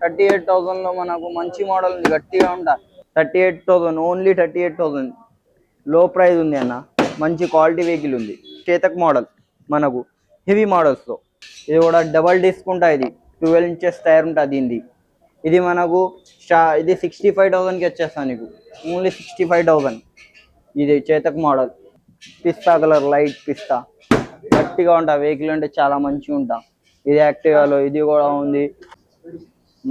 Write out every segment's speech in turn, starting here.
38,000లో మనకు మంచి మోడల్ ఉంది, గట్టిగా ఉంటా. 38,000, ఓన్లీ 38,000 లో ప్రైస్ ఉంది అన్న. మంచి క్వాలిటీ వెహికల్ ఉంది, చేతక్ మోడల్ మనకు హెవీ మోడల్స్లో. ఇది కూడా డబల్ డిస్క్ ఉంటాయి, ఇది 12 ఇంచెస్ టైర్ ఉంటుంది దీనిది. ఇది మనకు ఇది 65,000కి వచ్చేస్తాను నీకు, ఓన్లీ 65,000. ఇది చేతక్ మోడల్, పిస్తా కలర్, లైట్ పిస్తా, గట్టిగా ఉంటా వెహికల్ అంటే చాలా మంచిగా ఉంటా. ఇది యాక్టివాలో ఇది కూడా ఉంది.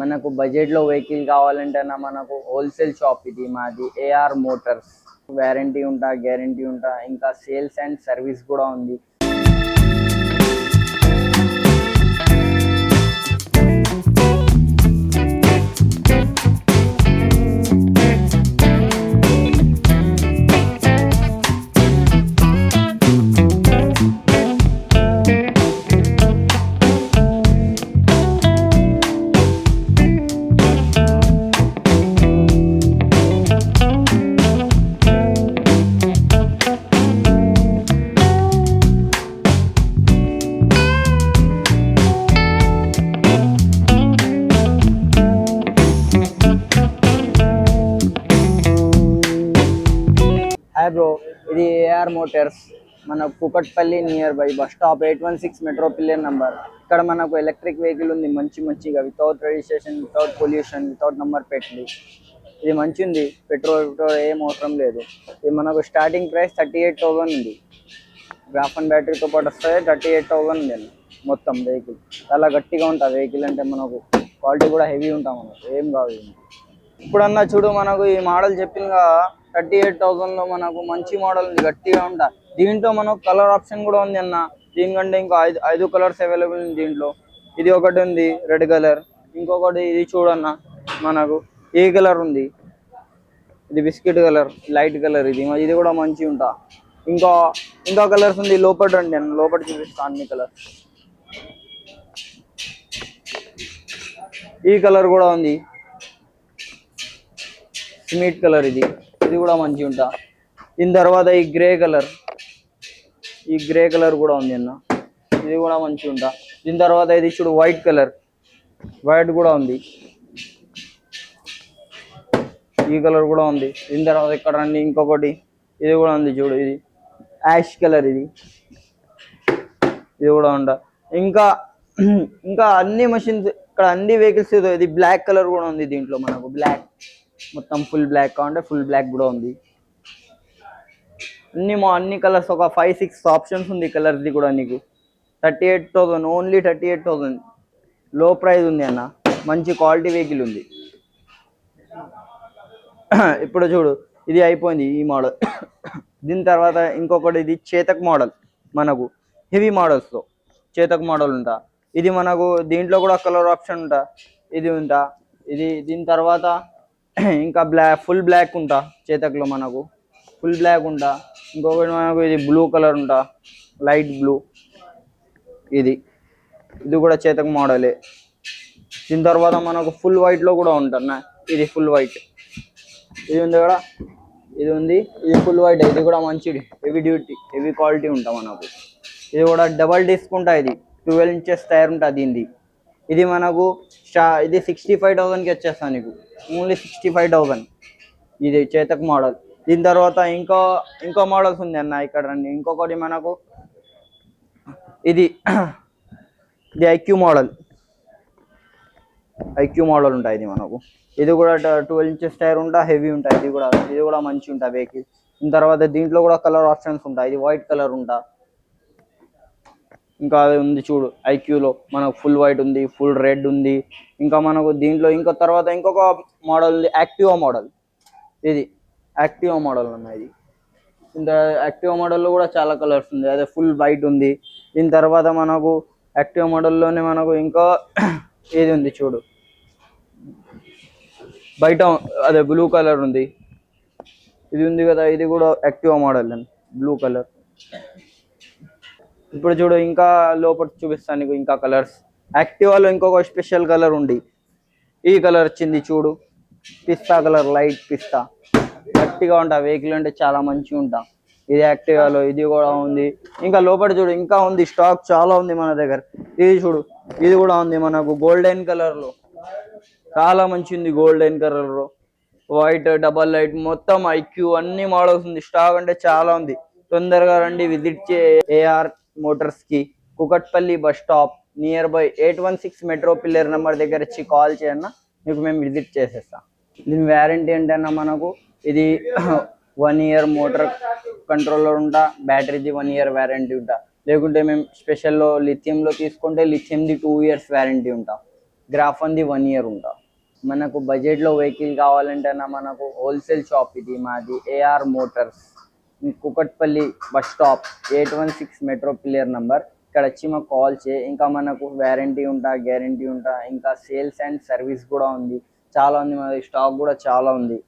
మనకు బడ్జెట్లో వెహికల్ కావాలంటే మనకు హోల్సేల్ షాప్ ఇది మాది, ఏఆర్ మోటార్స్. వారంటీ ఉంటా, గ్యారంటీ ఉంటా, ఇంకా సేల్స్ అండ్ సర్వీస్ కూడా ఉంది. హాయ్ బ్రో, ఇది ఏఆర్ మోటార్స్, మన Kukatpally near by bus stop, 816 metro pillar number. ఇక్కడ మనకు ఎలక్ట్రిక్ వెహికల్ ఉంది మంచిగా, without registration, without pollution, without number ప్లేట్లు. ఇది మంచి ఉంది, పెట్రోల్ ఏం అవసరం లేదు. ఇది మనకు స్టార్టింగ్ ప్రైస్ 38,000 ఉంది. గ్రాఫ్ అండ్ బ్యాటరీతో పాటు వస్తుంది, 38,000 ఉంది అండి మొత్తం వెహికల్. చాలా గట్టిగా ఉంటుంది వెహికల్ అంటే, మనకు క్వాలిటీ కూడా హెవీ ఉంటాం, మనకు ఏం కాదు. ఇప్పుడన్నా చూడు, మనకు ఈ మోడల్ చెప్పిందిగా 38,000లో మనకు మంచి మోడల్ ఉంది, గట్టిగా ఉంటా. దీంట్లో మనకు కలర్ ఆప్షన్ కూడా ఉంది అన్న. దీనికంటే ఇంకా ఐదు కలర్స్ అవైలబుల్ ఉంది దీంట్లో. ఇది ఒకటి ఉంది రెడ్ కలర్, ఇంకొకటి ఇది చూడన్న మనకు ఏ కలర్ ఉంది, ఇది బిస్కెట్ కలర్, లైట్ కలర్. ఇది కూడా మంచిగా ఉంటా. ఇంకా కలర్స్ ఉంది లోపల రండి అన్న, లోపల చూపిస్తా అన్ని కలర్స్. ఈ కలర్ కూడా ఉంది, స్మిట్ కలర్, ఇది కూడా మంచిగా ఉంటా. దీని తర్వాత ఈ గ్రే కలర్ కూడా ఉంది అన్న, ఇది కూడా మంచిగా ఉంటా. దీని తర్వాత ఇది చూడు వైట్ కలర్, వైట్ కూడా ఉంది, ఈ కలర్ కూడా ఉంది. దీని తర్వాత ఇక్కడ రండి, ఇంకొకటి ఇది కూడా ఉంది చూడు, ఇది యాష్ కలర్, ఇది కూడా ఉంటా. ఇంకా అన్ని మషిన్స్ ఇక్కడ, అన్ని వెహికల్స్. ఇది బ్లాక్ కలర్ కూడా ఉంది దీంట్లో, మనకు బ్లాక్ మొత్తం ఫుల్ బ్లాక్ కావాలంటే ఫుల్ బ్లాక్ కూడా ఉంది. అన్ని కలర్స్ ఒక 5-6 ఆప్షన్స్ ఉంది కలర్ది కూడా నీకు. 38,000, ఓన్లీ 38,000 లో ప్రైస్ ఉంది అన్న. మంచి క్వాలిటీ వెహికల్ ఉంది. ఇప్పుడు చూడు, ఇది అయిపోయింది ఈ మోడల్. దీని తర్వాత ఇంకొకటి, ఇది చేతక్ మోడల్, మనకు హెవీ మోడల్స్లో చేతక్ మోడల్ ఉంటా. ఇది మనకు దీంట్లో కూడా కలర్ ఆప్షన్ ఉంటా, ఇది ఉంటా. దీని తర్వాత ఇంకా ఫుల్ బ్లాక్ ఉంటా, చేతక్లో మనకు ఫుల్ బ్లాక్ ఉంటా. ఇంకొకటి మనకు ఇది బ్లూ కలర్ ఉంటా, లైట్ బ్లూ. ఇది కూడా చేతక్ మోడలే. దీని తర్వాత మనకు ఫుల్ వైట్లో కూడా ఉంటున్నా, ఇది ఫుల్ వైట్. ఇది ఉంది కూడా, ఇది ఫుల్ వైట్. ఇది కూడా మంచిది, హెవీ క్వాలిటీ ఉంటా మనకు. ఇది కూడా డబల్ డిస్క్ ఉంటా, ఇది 12 ఇంచెస్ టైర్ ఉంటా దీనిది. ఇది మనకు ఇది 65,000కి వచ్చేస్తాను నీకు, ఓన్లీ 65,000. ఇది చేతక్ మోడల్. దీని తర్వాత ఇంకో మోడల్స్ ఉంది అన్న, ఇక్కడ రండి. ఇంకొకటి మనకు ఇది ఐక్యూ మోడల్ ఉంటాయి. ఇది మనకు ఇది కూడా 12 ఇంచెస్ టైర్ ఉంటా, హెవీ ఉంటాయి. ఇది కూడా మంచి ఉంటాయి వెహికల్. దీని తర్వాత దీంట్లో కూడా కలర్ ఆప్షన్స్ ఉంటాయి. ఇది వైట్ కలర్ ఉంటా. ఇంకా అది ఉంది చూడు, ఐక్యూలో మనకు ఫుల్ వైట్ ఉంది, ఫుల్ రెడ్ ఉంది. ఇంకా మనకు దీంట్లో ఇంకొక మోడల్ ఉంది, యాక్టివా మోడల్. ఇది యాక్టివా మోడల్ ఉన్నాయి. ఇంత యాక్టివా మోడల్లో కూడా చాలా కలర్స్ ఉంది. అదే ఫుల్ వైట్ ఉంది. దీని తర్వాత మనకు యాక్టివా మోడల్లోనే మనకు ఇంకా ఏది ఉంది చూడు, బయట అదే బ్లూ కలర్ ఉంది. ఇది ఉంది కదా, ఇది కూడా యాక్టివా మోడల్ అండి, బ్లూ కలర్. ఇప్పుడు చూడు, ఇంకా లోపల చూపిస్తాను నీకు ఇంకా కలర్స్. యాక్టివాలో ఇంకొక స్పెషల్ కలర్ ఉంది, ఈ కలర్ వచ్చింది చూడు, పిస్తా కలర్, లైట్ పిస్తా. గట్టిగా ఉంటా వెహికల్ అంటే, చాలా మంచిగా ఉంటా. ఇది యాక్టివాలో ఇది కూడా ఉంది. ఇంకా లోపల చూడు, ఇంకా ఉంది, స్టాక్ చాలా ఉంది మన దగ్గర. ఇది చూడు, ఇది కూడా ఉంది మనకు గోల్డెన్ కలర్లో. చాలా మంచిది, golden colour, white, double light, మొత్తం ఐక్యూ అన్ని మోడల్స్ ఉంది. స్టాక్ అంటే చాలా ఉంది. తొందరగా రండి, విజిట్ చే ఏఆర్ మోటార్స్ కి, Kukatpally bus stop near by 816 metro pillar number దగ్గర వచ్చి కాల్ చేయన్న, మీకు మేము విజిట్ చేసేస్తాం. దీని వ్యారంటీ ఏంటన్నా మనకు ఇది 1 year మోటార్ కంట్రోలర్ ఉంటా, బ్యాటరీది 1 year వ్యారంటీ ఉంటా. లేకుంటే మేము స్పెషల్లో లిథియంలో తీసుకుంటే లిథియంది 2 years వ్యారంటీ ఉంటా, గ్రాఫన్ది 1 year ఉంటా. మనకు బడ్జెట్లో వెహికల్ కావాలంటే మనకు హోల్సేల్ షాప్ ఇది మాది, AR motors, Kukatpally bus stop 816 metro pillar number. ఇక్కడ వచ్చి మాకు కాల్ చేయి. ఇంకా మనకు వ్యారంటీ ఉంటా, గ్యారంటీ ఉంటా, ఇంకా సేల్స్ అండ్ సర్వీస్ కూడా ఉంది. చాలా ఉంది, మన స్టాక్ కూడా చాలా ఉంది.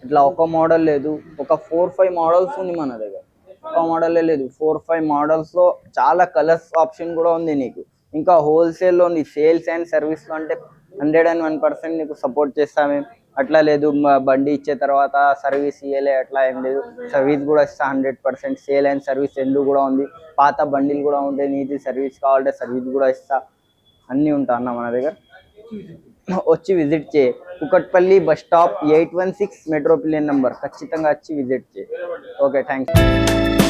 ఇట్లా ఒక మోడల్ లేదు, ఒక 4-5 మోడల్స్ ఉంది మన దగ్గర. ఒక మోడలే లేదు, 4-5 మోడల్స్లో చాలా కలర్స్ ఆప్షన్ కూడా ఉంది నీకు. ఇంకా హోల్సేల్లో ఉంది. సేల్స్ అండ్ సర్వీస్లో అంటే 101% నీకు సపోర్ట్ చేస్తామే. అట్లా లేదు బండి ఇచ్చే తర్వాత సర్వీస్ ఇవ్వలే అట్లా ఏం లేదు, సర్వీస్ కూడా ఇస్తా 100%. సేల్ అండ్ సర్వీస్ రెండు కూడా ఉంది. పాత బండిలు కూడా ఉంటాయి, నీది సర్వీస్ కావాలంటే సర్వీస్ కూడా ఇస్తా, అన్నీ ఉంటా అన్న మన దగ్గర. వచ్చి విజిట్ చేయి. Kukatpally bus stop 816 metro pillar number, ఖచ్చితంగా వచ్చి విజిట్ చేయి. Okay, thanks.